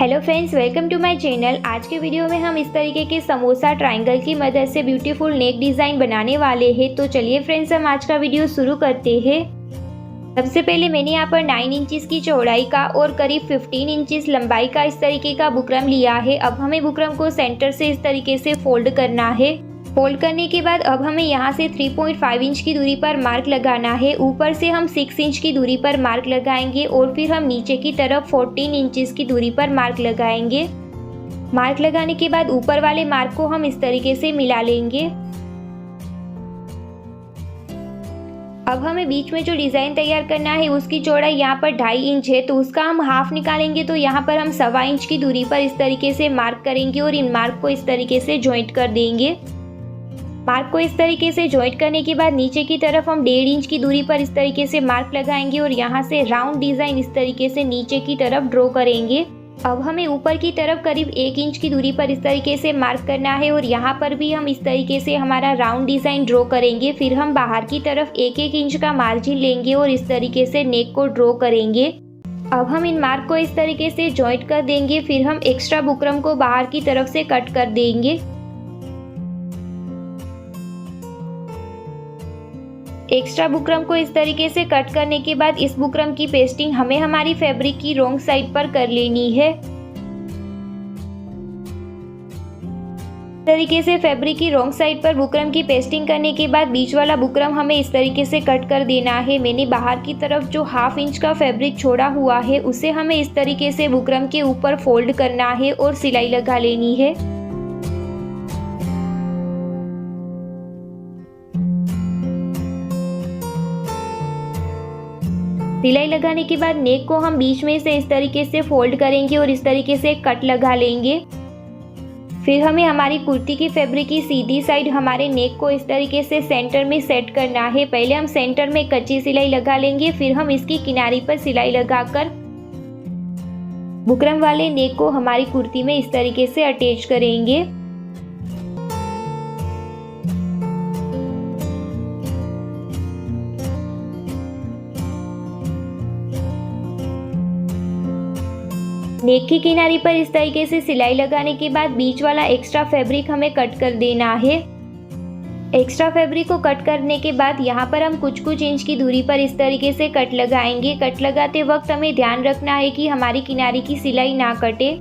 Hello friends, welcome to my channel. आज के video में हम इस तरीके के समोसा ट्रायंगल की मदद से ब्यूटीफुल नेक डिज़ाइन बनाने वाले हैं। तो चलिए फ्रेंड्स, हम आज का वीडियो शुरू करते हैं। सबसे पहले मैंने यहाँ पर 9 इंचेस की चौड़ाई का और करीब 15 इंचेस लंबाई का इस तरीके का बुकरम लिया है। अब हमें बुकरम को सेंटर से इस तरीके से फोल्ड करना है। फोल्ड करने के बाद अब हमें यहाँ से 3.5 इंच की दूरी पर मार्क लगाना है। ऊपर से हम 6 इंच की दूरी पर मार्क लगाएंगे और फिर हम नीचे की तरफ 14 इंचेस की दूरी पर मार्क लगाएंगे। मार्क लगाने के बाद ऊपर वाले मार्क को हम इस तरीके से मिला लेंगे। अब हमें बीच में जो डिज़ाइन तैयार करना है उसकी चौड़ाई यहाँ पर 2.5 इंच है, तो उसका हम हाफ निकालेंगे। तो यहाँ पर हम 1.25 इंच की दूरी पर इस तरीके से मार्क करेंगे और इन मार्क को इस तरीके से जॉइंट कर देंगे। मार्क को इस तरीके से जॉइंट करने के बाद नीचे की तरफ हम 1.5 इंच की दूरी पर इस तरीके से मार्क लगाएंगे और यहाँ से राउंड डिज़ाइन इस तरीके से नीचे की तरफ ड्रॉ करेंगे। अब हमें ऊपर की तरफ करीब 1 इंच की दूरी पर इस तरीके से मार्क करना है और यहाँ पर भी हम इस तरीके से हमारा राउंड डिज़ाइन ड्रॉ करेंगे। फिर हम बाहर की तरफ 1-1 इंच का मार्जिन लेंगे और इस तरीके से नेक को ड्रॉ करेंगे। अब हम इन मार्क को इस तरीके से जॉइंट कर देंगे। फिर हम एक्स्ट्रा बुकरम को बाहर की तरफ से कट कर देंगे। एक्स्ट्रा बुकरम को इस तरीके से कट करने के बाद इस बुकरम की पेस्टिंग हमें हमारी फैब्रिक की रॉन्ग साइड पर कर लेनी है। इस तरीके से फैब्रिक की रॉन्ग साइड पर बुकरम की पेस्टिंग करने के बाद बीच वाला बुकरम हमें इस तरीके से कट कर देना है। मैंने बाहर की तरफ जो 1/2 इंच का फैब्रिक छोड़ा हुआ है उसे हमें इस तरीके से बुकरम के ऊपर फोल्ड करना है और सिलाई लगा लेनी है। सिलाई लगाने के बाद नेक को हम बीच में से इस तरीके से फोल्ड करेंगे और इस तरीके से कट लगा लेंगे। फिर हमें हमारी कुर्ती की फैब्रिक की सीधी साइड हमारे नेक को इस तरीके से सेंटर में सेट करना है। पहले हम सेंटर में कच्ची सिलाई लगा लेंगे, फिर हम इसकी किनारी पर सिलाई लगाकर बुकरम वाले नेक को हमारी कुर्ती में इस तरीके से अटैच करेंगे। नेक की किनारी पर इस तरीके से सिलाई लगाने के बाद बीच वाला एक्स्ट्रा फैब्रिक हमें कट कर देना है। एक्स्ट्रा फैब्रिक को कट करने के बाद यहाँ पर हम कुछ इंच की दूरी पर इस तरीके से कट लगाएंगे। कट लगाते वक्त हमें ध्यान रखना है कि हमारी किनारी की सिलाई ना कटे।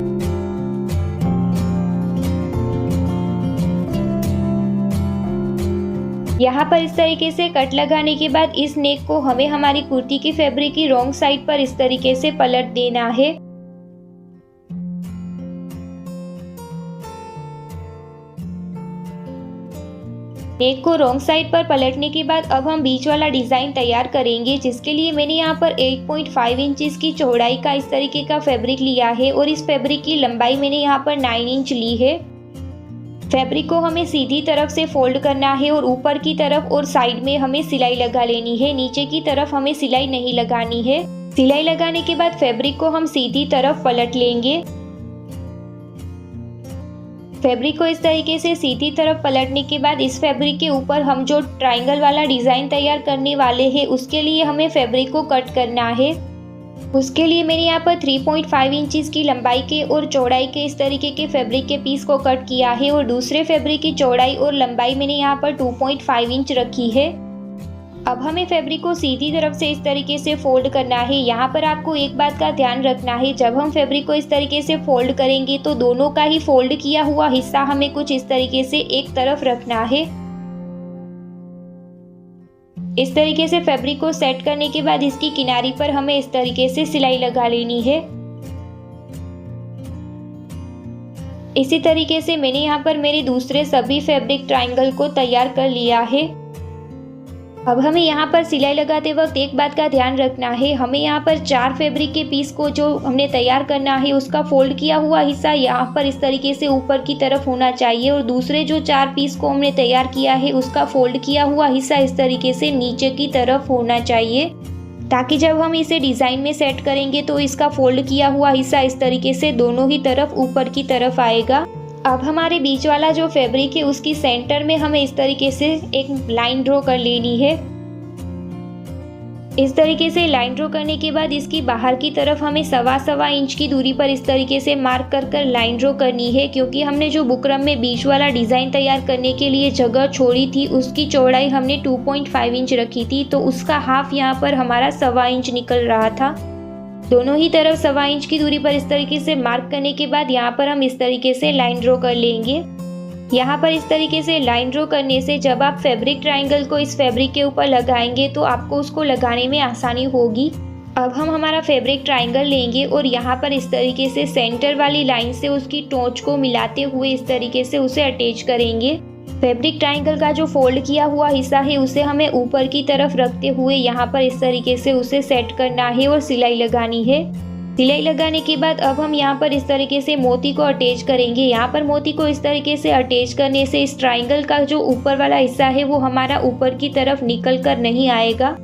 यहाँ पर इस तरीके से कट लगाने के बाद इस नेक को हमें हमारी कुर्ती की फैब्रिक की रॉन्ग साइड पर इस तरीके से पलट देना है। नेक को रॉन्ग साइड पर पलटने के बाद अब हम बीच वाला डिज़ाइन तैयार करेंगे, जिसके लिए मैंने यहाँ पर 8.5 इंचेस की चौड़ाई का इस तरीके का फैब्रिक लिया है और इस फैब्रिक की लंबाई मैंने यहाँ पर 9 इंच ली है। फैब्रिक को हमें सीधी तरफ से फोल्ड करना है और ऊपर की तरफ और साइड में हमें सिलाई लगा लेनी है। नीचे की तरफ हमें सिलाई नहीं लगानी है। सिलाई लगाने के बाद फैब्रिक को हम सीधी तरफ पलट लेंगे। फैब्रिक को इस तरीके से सीधी तरफ पलटने के बाद इस फैब्रिक के ऊपर हम जो ट्रायंगल वाला डिज़ाइन तैयार करने वाले हैं उसके लिए हमें फैब्रिक को कट करना है। उसके लिए मैंने यहाँ पर 3.5 इंचेस की लंबाई के और चौड़ाई के इस तरीके के फैब्रिक के पीस को कट किया है और दूसरे फैब्रिक की चौड़ाई और लंबाई मैंने यहाँ पर 2.5 इंच रखी है। अब हमें फैब्रिक को सीधी तरफ से इस तरीके से फोल्ड करना है। यहाँ पर आपको एक बात का ध्यान रखना है, जब हम फैब्रिक को इस तरीके से फोल्ड करेंगे तो दोनों का ही फोल्ड किया हुआ हिस्सा हमें कुछ इस तरीके से एक तरफ रखना है। इस तरीके से फैब्रिक को सेट करने के बाद इसकी किनारी पर हमें इस तरीके से सिलाई लगा लेनी है। इसी तरीके से मैंने यहाँ पर मेरे दूसरे सभी फैब्रिक ट्रायंगल को तैयार कर लिया है। अब हमें यहाँ पर सिलाई लगाते वक्त एक बात का ध्यान रखना है, हमें यहाँ पर 4 फैब्रिक के पीस को जो हमने तैयार करना है उसका फोल्ड किया हुआ हिस्सा यहाँ पर इस तरीके से ऊपर की तरफ होना चाहिए और दूसरे जो 4 पीस को हमने तैयार किया है उसका फोल्ड किया हुआ हिस्सा इस तरीके से नीचे की तरफ होना चाहिए, ताकि जब हम इसे डिज़ाइन में सेट करेंगे तो इसका फोल्ड किया हुआ हिस्सा इस तरीके से दोनों ही तरफ ऊपर की तरफ आएगा। अब हमारे बीच वाला जो फैब्रिक है उसकी सेंटर में हमें इस तरीके से एक लाइन ड्रॉ कर लेनी है। इस तरीके से लाइन ड्रॉ करने के बाद इसकी बाहर की तरफ हमें 1.25 इंच की दूरी पर इस तरीके से मार्क कर लाइन ड्रॉ करनी है, क्योंकि हमने जो बुकरम में बीच वाला डिज़ाइन तैयार करने के लिए जगह छोड़ी थी उसकी चौड़ाई हमने 2.5 इंच रखी थी, तो उसका हाफ यहाँ पर हमारा 1.25 इंच निकल रहा था। दोनों ही तरफ 1.25 इंच की दूरी पर इस तरीके से मार्क करने के बाद यहाँ पर हम इस तरीके से लाइन ड्रॉ कर लेंगे। यहाँ पर इस तरीके से लाइन ड्रॉ करने से जब आप फैब्रिक ट्रायंगल को इस फैब्रिक के ऊपर लगाएंगे तो आपको उसको लगाने में आसानी होगी। अब हम हमारा फैब्रिक ट्रायंगल लेंगे और यहाँ पर इस तरीके से सेंटर वाली लाइन से उसकी टोच को मिलाते हुए इस तरीके से उसे अटैच करेंगे। फैब्रिक ट्रायंगल का जो फोल्ड किया हुआ हिस्सा है उसे हमें ऊपर की तरफ रखते हुए यहाँ पर इस तरीके से उसे सेट करना है और सिलाई लगानी है। सिलाई लगाने के बाद अब हम यहाँ पर इस तरीके से मोती को अटैच करेंगे। यहाँ पर मोती को इस तरीके से अटैच करने से इस ट्रायंगल का जो ऊपर वाला हिस्सा है वो हमारा ऊपर की तरफ निकल कर नहीं आएगा।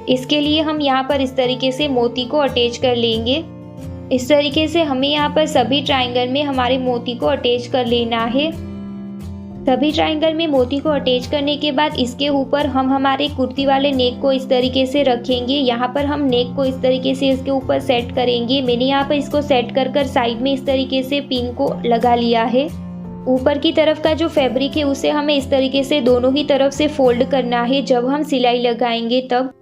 इसके लिए हम यहाँ पर इस तरीके से मोती को अटैच कर लेंगे। इस तरीके से हमें यहाँ पर सभी ट्रायंगल में हमारे मोती को अटैच कर लेना है। सभी ट्रायंगल में मोती को अटैच करने के बाद इसके ऊपर हम हमारे कुर्ती वाले नेक को इस तरीके से रखेंगे। यहाँ पर हम नेक को इस तरीके से इसके ऊपर सेट करेंगे। मैंने यहाँ पर इसको सेट कर साइड में इस तरीके से पिन को लगा लिया है। ऊपर की तरफ का जो फैब्रिक है उसे हमें इस तरीके से दोनों ही तरफ से फोल्ड करना है जब हम सिलाई लगाएंगे तब,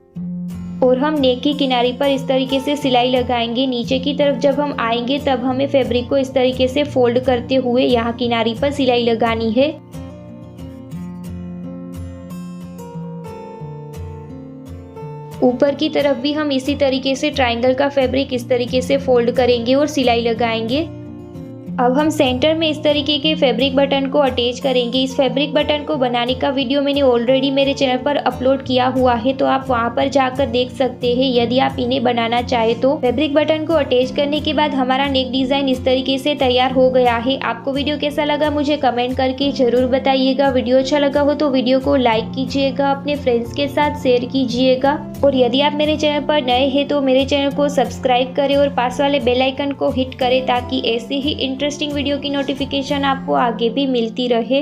और हम नेक की किनारे पर इस तरीके से सिलाई लगाएंगे। नीचे की तरफ जब हम आएंगे तब हमें फैब्रिक को इस तरीके से फोल्ड करते हुए यहाँ किनारे पर सिलाई लगानी है। ऊपर की तरफ भी हम इसी तरीके से ट्रायंगल का फैब्रिक इस तरीके से फोल्ड करेंगे और सिलाई लगाएंगे। अब हम सेंटर में इस तरीके के फैब्रिक बटन को अटैच करेंगे। इस फैब्रिक बटन को बनाने का वीडियो मैंने ऑलरेडी मेरे चैनल पर अपलोड किया हुआ है, तो आप वहां पर जाकर देख सकते हैं यदि आप इन्हें बनाना चाहे तो। फैब्रिक बटन को अटैच करने के बाद हमारा नेक डिजाइन इस तरीके से तैयार हो गया है। आपको वीडियो कैसा लगा मुझे कमेंट करके जरूर बताइएगा। वीडियो अच्छा लगा हो तो वीडियो को लाइक कीजिएगा, अपने फ्रेंड्स के साथ शेयर कीजिएगा, और यदि आप मेरे चैनल पर नए हैं तो मेरे चैनल को सब्सक्राइब करें और पास वाले बेल आइकन को हिट करें ताकि ऐसे ही इंटरेस्टिंग वीडियो की नोटिफिकेशन आपको आगे भी मिलती रहे।